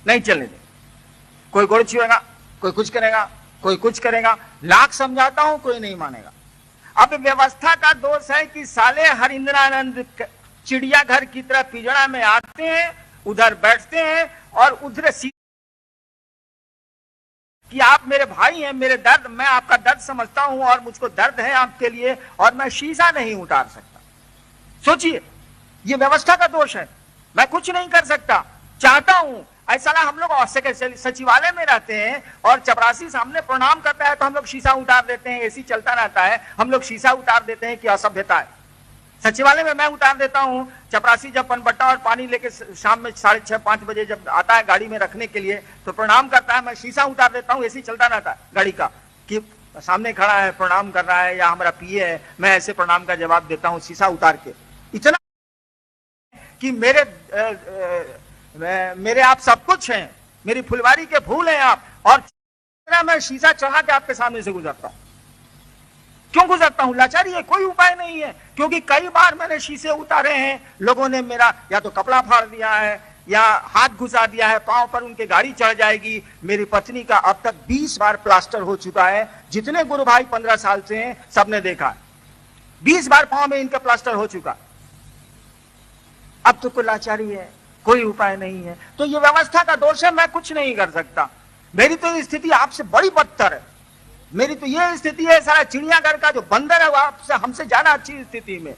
नहीं चलने दे। कोई गोड़ छुएगा, कोई कुछ करेगा, कोई कुछ करेगा, लाख समझाता हूं कोई नहीं मानेगा। अब व्यवस्था का दोष है कि साले हरिंद्रानंद चिड़िया घर की तरह पिंजड़ा में आते हैं, उधर बैठते हैं और उधर कि आप मेरे भाई हैं, मेरे दर्द, मैं आपका दर्द समझता हूं और मुझको दर्द है आपके लिए और मैं शीशा नहीं उतार सकता। सोचिए, ये व्यवस्था का दोष है। मैं कुछ नहीं कर सकता, चाहता हूं ऐसा ना। हम लोग सचिवालय में रहते हैं और चपरासी सामने प्रणाम करता है तो हम लोग शीशा उतार देते हैं, एसी चलता रहता है, हम लोग शीशा उतार देते हैं कि असभ्यता है। सचिवालय में मैं उतार देता हूं, चपरासी जब पनबट्टा और पानी लेके शाम में 6:30-5 बजे जब आता है गाड़ी में रखने के लिए तो प्रणाम करता है, मैं शीशा उतार देता हूं, एसी चलता रहता है गाड़ी का, कि सामने खड़ा है प्रणाम कर रहा है या हमारा पीए है, मैं ऐसे प्रणाम का जवाब देता हूं शीशा उतार के। इतना कि मेरे आप सब कुछ हैं, मेरी फुलवारी के फूल हैं आप, और मैं शीशा चढ़ा के आपके सामने से गुजरता हूं। क्यों गुजरता हूं? लाचारी है, कोई उपाय नहीं है। क्योंकि कई बार मैंने शीशे उतारे हैं, लोगों ने मेरा या तो कपड़ा फाड़ दिया है या हाथ घुसा दिया है, पांव पर उनके गाड़ी चढ़ जाएगी। मेरी पत्नी का अब तक 20 बार प्लास्टर हो चुका है। जितने गुरु भाई 15 साल से हैं सबने देखा है, 20 बार पांव में इनका प्लास्टर हो चुका। अब तो कोई लाचारी है, कोई उपाय नहीं है। तो ये व्यवस्था का दोष है, मैं कुछ नहीं कर सकता। मेरी तो स्थिति आपसे बड़ी बदतर है। मेरी तो ये स्थिति है, सारा चिड़ियाघर का जो बंदर है वो आपसे हमसे ज्यादा अच्छी स्थिति में।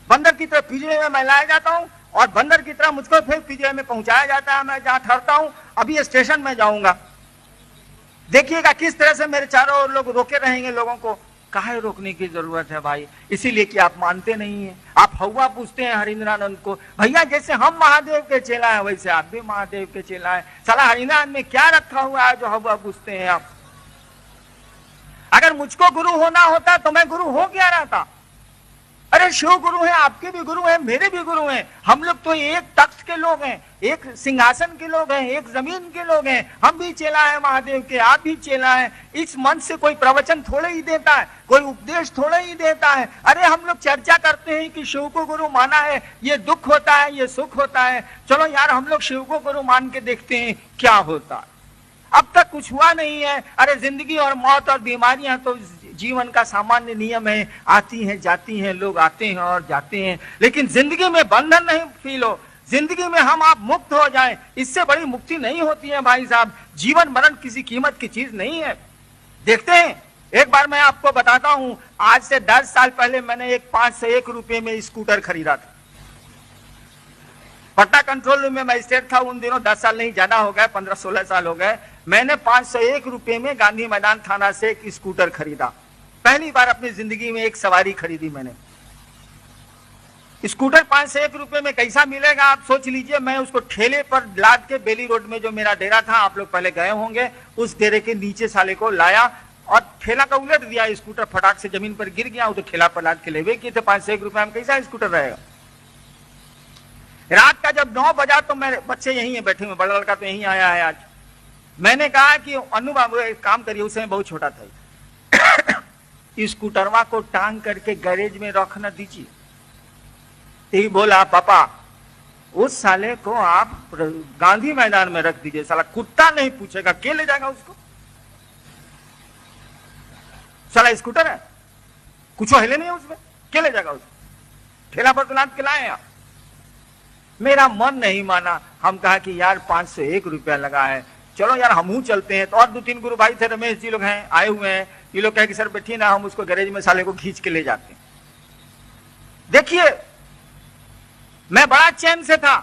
बंदर की तरह पिंजरे में मैं लाया जाता हूं और बंदर की तरह मुझको फिर पिंजरे में पहुंचाया जाता है। मैं जहां ठहरता हूं, अभी स्टेशन में जाऊंगा, देखिएगा किस तरह से मेरे चारों ओर लोग रोके रहेंगे। लोगों को काहे रोकने की जरूरत है भाई? इसीलिए कि आप मानते नहीं है। आप हवा पूछते हैं हरिंद्रानंद को, भैया जैसे हम महादेव के चेला है वैसे आप भी महादेव के चेला है। साला हरिंद्रानंद में क्या रखा हुआ है जो हवा पूछते हैं आप? अगर मुझको गुरु होना होता तो मैं गुरु हो गया रहता। अरे शिव गुरु है, आपके भी गुरु हैं, मेरे भी गुरु हैं। हम लोग तो एक तख्त के लोग हैं, एक सिंहासन के लोग हैं, एक जमीन के लोग हैं। हम भी चेला है महादेव के, आप भी चेला है। इस मंच से कोई प्रवचन थोड़े ही देता है, कोई उपदेश थोड़े ही देता है। अरे हम लोग चर्चा करते हैं कि शिव को गुरु माना है, ये दुख होता है, ये सुख होता है। चलो यार हम लोग शिव को गुरु मान के देखते हैं क्या होता है। अब तक कुछ हुआ नहीं है। अरे जिंदगी और मौत और बीमारियां तो जीवन का सामान्य नियम है, आती हैं जाती हैं, लोग आते हैं और जाते हैं। लेकिन जिंदगी में बंधन नहीं फील हो, जिंदगी में हम आप मुक्त हो जाएं, इससे बड़ी मुक्ति नहीं होती है भाई साहब। जीवन मरण किसी कीमत की चीज नहीं है। देखते हैं, एक बार मैं आपको बताता हूं, आज से 10 साल पहले मैंने एक 501 रुपए में स्कूटर खरीदा था। पटना कंट्रोल रूम में मजिस्ट्रेट था उन दिनों, 10 साल नहीं ज्यादा हो गए, 15-16 साल हो गए। मैंने 501 रुपए में गांधी मैदान थाना से एक स्कूटर खरीदा। पहली बार अपनी जिंदगी में एक सवारी खरीदी मैंने। स्कूटर 501 रुपए में कैसा मिलेगा आप सोच लीजिए। मैं उसको ठेले पर लाद के बेली रोड में जो मेरा डेरा था, आप लोग पहले गए होंगे, उस डेरे के नीचे साले को लाया और ठेला का उलट दिया। स्कूटर फटाक से जमीन पर गिर गया। वो तो ठेला पर लाद के लेवे किए थे। 501 रुपए में कैसा स्कूटर रहेगा? रात का जब 9 बजा तो मेरे बच्चे यहीं है बैठे हुए, बड़ा लड़का तो यहीं आया है आज। मैंने कहा कि अनु बाबू एक काम करिए, उस समय बहुत छोटा था, स्कूटरवा को टांग करके गैरेज में रखना दीजिए। यही बोला, पापा उस साले को आप गांधी मैदान में रख दीजिए, साला कुत्ता नहीं पूछेगा, के ले जाएगा उसको? साला स्कूटर है, कुछ हिले नहीं है उसमें, के ले जाएगा उसको? ठेला पर तो लाद के लाए आप। मेरा मन नहीं माना। हम कहा कि यार 501 रुपया लगा है, चलो यार हमहू चलते हैं। तो और 2-3 गुरु भाई थे, रमेश जी लोग हैं, आए हुए हैं। ये लोग कहे कि सर बैठिए ना, हम उसको गैरेज में साले को खींच के ले जाते हैं। देखिए मैं बड़ा चैन से था।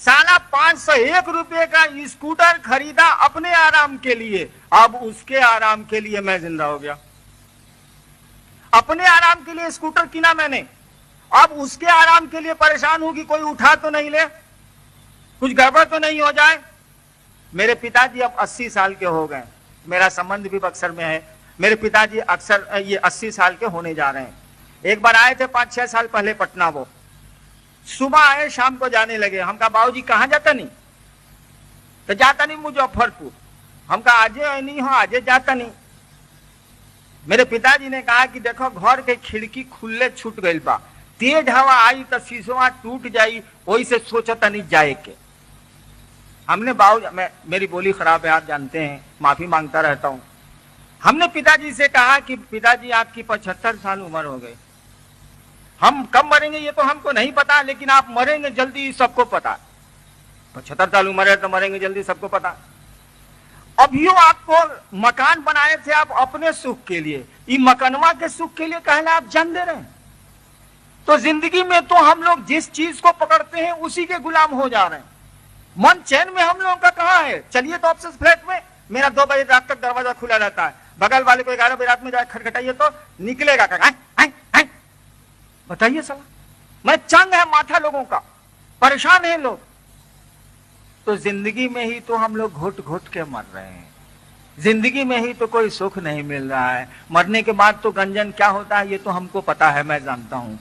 साला 501 रुपये का स्कूटर खरीदा अपने आराम के लिए, अब उसके आराम के लिए मैं जिंदा हो गया। अपने आराम के लिए स्कूटर किना मैंने, अब उसके आराम के लिए परेशान हूं कि कोई उठा तो नहीं ले, कुछ गड़बड़ तो नहीं हो जाए। मेरे पिताजी अब 80 साल के हो गए, मेरा संबंध भी बक्सर में है। मेरे पिताजी अक्सर ये 80 साल के होने जा रहे हैं। एक बार आए थे 5-6 साल पहले पटना, वो सुबह आए शाम को जाने लगे। हम कहा बाबूजी कहाँ जाता नहीं? तो जाता नहीं मुजफ्फरपुर। हम कहा आजे नहीं हो, आजे जाता नहीं। मेरे पिताजी ने कहा कि देखो घर के खिड़की खुले छूट गई बा, तेज हवा आई तो शीशवा टूट जाई, वही से सोचता नहीं जाए के। हमने मेरी बोली खराब है, आप जानते हैं, माफी मांगता रहता हूं। हमने पिताजी से कहा कि पिताजी आपकी 75 साल उम्र हो गई, हम कब मरेंगे ये तो हमको नहीं पता, लेकिन आप मरेंगे जल्दी सबको पता। 75 साल उम्र है तो मरेंगे जल्दी सबको पता। अभियो आपको मकान बनाए थे आप अपने सुख के लिए, ये मकनवा के सुख के लिए कहले आप जान दे रहे हैं। तो जिंदगी में तो हम लोग जिस चीज को पकड़ते हैं उसी के गुलाम हो जा रहे हैं। मन चैन में हम लोगों का कहां है? चलिए तो ऑफिस फ्लैट में मेरा 2 बजे रात तक दरवाजा खुला रहता है, बगल वाले को 11 बजे रात में जाए खटखटाइए तो निकलेगा बताइए साला, मैं चंग है माथा लोगों का, परेशान है लोग। तो जिंदगी में ही तो हम लोग घुट घुट के मर रहे हैं, जिंदगी में ही तो कोई सुख नहीं मिल रहा है। मरने के बाद तो गंजन क्या होता है ये तो हमको पता है, मैं जानता हूं।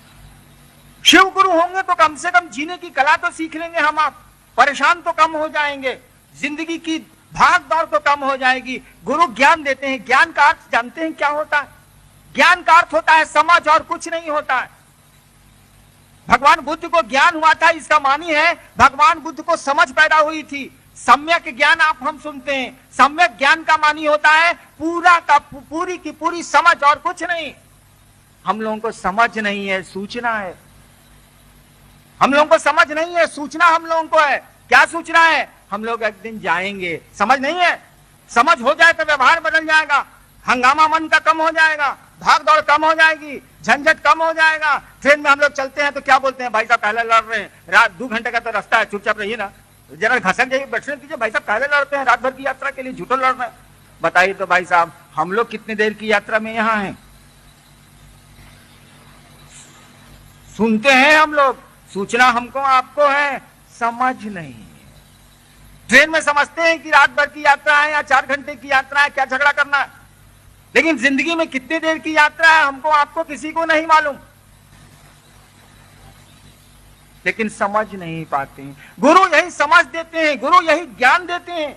शिव गुरु होंगे तो कम से कम जीने की कला तो सीख लेंगे हम, आप परेशान तो कम हो जाएंगे, जिंदगी की भाग दौड़ तो कम हो जाएगी। गुरु ज्ञान देते हैं, ज्ञान का अर्थ जानते हैं क्या होता है? ज्ञान का अर्थ होता है समझ, और कुछ नहीं होता है। भगवान बुद्ध को ज्ञान हुआ था, इसका मानी है भगवान बुद्ध को समझ पैदा हुई थी। सम्यक ज्ञान आप हम सुनते हैं, सम्यक ज्ञान का मानी होता है पूरा का पूरी की पूरी समझ, और कुछ नहीं। हम लोगों को समझ नहीं है, सूचना है। हम लोगों को समझ नहीं है, सूचना हम लोगों को है। क्या सूचना है? हम लोग एक दिन जाएंगे, समझ नहीं है। समझ हो जाए तो व्यवहार बदल जाएगा, हंगामा मन का कम हो जाएगा, भाग दौड़ कम हो जाएगी, झंझट कम हो जाएगा। ट्रेन में हम लोग चलते हैं तो क्या बोलते हैं, भाई साहब पहले लड़ रहे हैं, रात 2 घंटे का तो रास्ता है, चुपचाप रहिए ना, जरा घसक जाइए, बैठने दीजिए। भाई साहब पहले लड़ते हैं, रात भर की यात्रा के लिए झूठो लड़ रहे हैं। बताइए तो भाई साहब, हम लोग कितनी देर की यात्रा में यहाँ हैं? सुनते हैं हम लोग, सूचना हमको आपको है, समझ नहीं है। ट्रेन में समझते हैं कि रात भर की यात्रा है या 4 घंटे की यात्रा है, क्या झगड़ा करना है। लेकिन जिंदगी में कितनी देर की यात्रा है हमको आपको किसी को नहीं मालूम, लेकिन समझ नहीं पाते हैं। गुरु यही समझ देते हैं, गुरु यही ज्ञान देते हैं।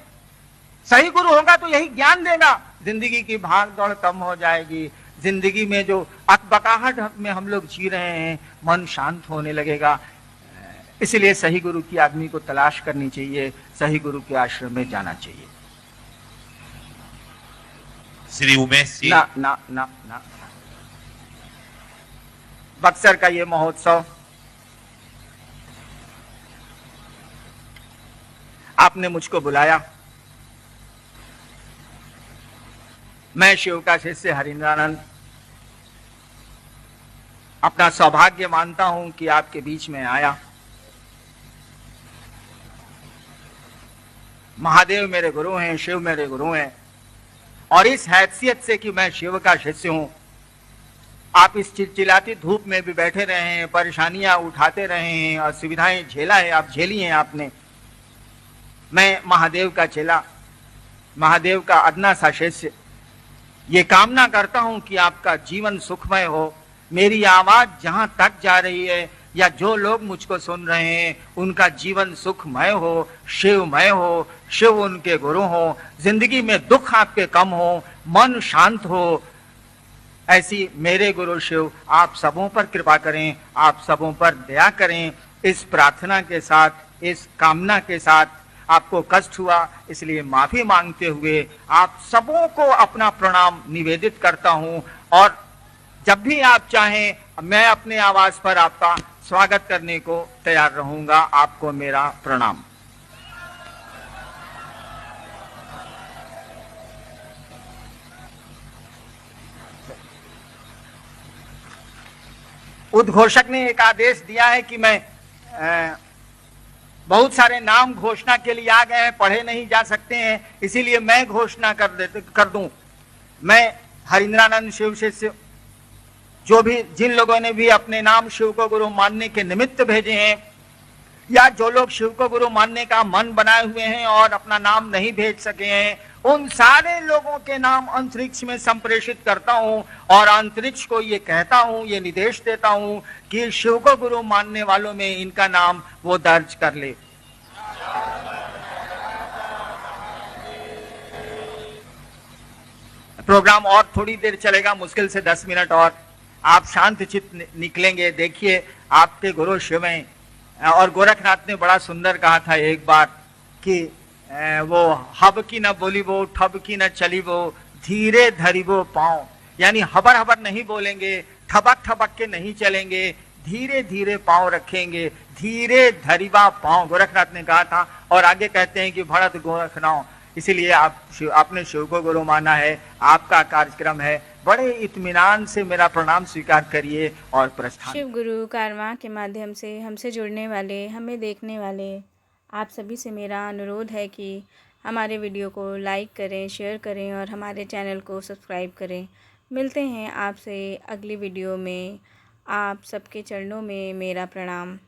सही गुरु होगा तो यही ज्ञान देगा, जिंदगी की भाग दौड़ कम हो जाएगी। जिंदगी में जो अकबकाहट में हम लोग जी रहे हैं, मन शांत होने लगेगा। इसलिए सही गुरु की आदमी को तलाश करनी चाहिए, सही गुरु के आश्रम में जाना चाहिए। श्री उमेश जी, ना ना ना ना, बक्सर का ये महोत्सव आपने मुझको बुलाया। मैं शिव का शिष्य हरिंद्रानंद अपना सौभाग्य मानता हूं कि आपके बीच में आया। महादेव मेरे गुरु हैं, शिव मेरे गुरु हैं, और इस हैसियत से कि मैं शिव का शिष्य हूं, आप इस चिलचिलाती धूप में भी बैठे रहे हैं, परेशानियां उठाते रहे हैं, और सुविधाएं झेला है, आप झेली हैं आपने। मैं महादेव का चेला, महादेव का अदना सा शिष्य, ये कामना करता हूं कि आपका जीवन सुखमय हो। मेरी आवाज जहां तक जा रही है या जो लोग मुझको सुन रहे हैं, उनका जीवन सुखमय हो, शिवमय हो, शिव उनके गुरु हो, जिंदगी में दुख आपके कम हो, मन शांत हो। ऐसी मेरे गुरु शिव आप सबों पर कृपा करें, आप सबों पर दया करें। इस प्रार्थना के साथ, इस कामना के साथ आपको कष्ट हुआ इसलिए माफी मांगते हुए आप सबों को अपना प्रणाम निवेदित करता हूं। और जब भी आप चाहें मैं अपने आवाज पर आपका स्वागत करने को तैयार रहूंगा। आपको मेरा प्रणाम। उद्घोषक ने एक आदेश दिया है कि मैं बहुत सारे नाम घोषणा के लिए आ गए हैं, पढ़े नहीं जा सकते हैं, इसीलिए मैं घोषणा कर दूं। मैं हरिंद्रानंद शिव शिष्य, जो भी जिन लोगों ने भी अपने नाम शिव को गुरु मानने के निमित्त भेजे हैं, या जो लोग शिव को गुरु मानने का मन बनाए हुए हैं और अपना नाम नहीं भेज सके हैं, उन सारे लोगों के नाम अंतरिक्ष में संप्रेषित करता हूं और अंतरिक्ष को ये कहता हूं, ये निर्देश देता हूं कि शिव को गुरु मानने वालों में इनका नाम वो दर्ज कर ले। प्रोग्राम और थोड़ी देर चलेगा, मुश्किल से 10 मिनट और। आप शांत चित्त निकलेंगे। देखिए आपके गुरु शिव हैं, और गोरखनाथ ने बड़ा सुंदर कहा था एक बार कि वो हब की न बोली वो, ठब की न चली वो, धीरे धरी वो पाँव। यानी हबर हबर नहीं बोलेंगे, ठबक ठबक के नहीं चलेंगे, धीरे धीरे पाँव रखेंगे, धीरे धरीवा पाँव, गोरखनाथ ने कहा था। और आगे कहते हैं कि भरत गोरखनाथ। इसीलिए आपने शिव को गुरु माना है, आपका कार्यक्रम है, बड़े इत्मीनान से मेरा प्रणाम स्वीकार करिए और प्रस्थान। शिव गुरु कारवां के माध्यम से हमसे जुड़ने वाले, हमें देखने वाले आप सभी से मेरा अनुरोध है कि हमारे वीडियो को लाइक करें, शेयर करें और हमारे चैनल को सब्सक्राइब करें। मिलते हैं आपसे अगली वीडियो में। आप सबके चरणों में मेरा प्रणाम।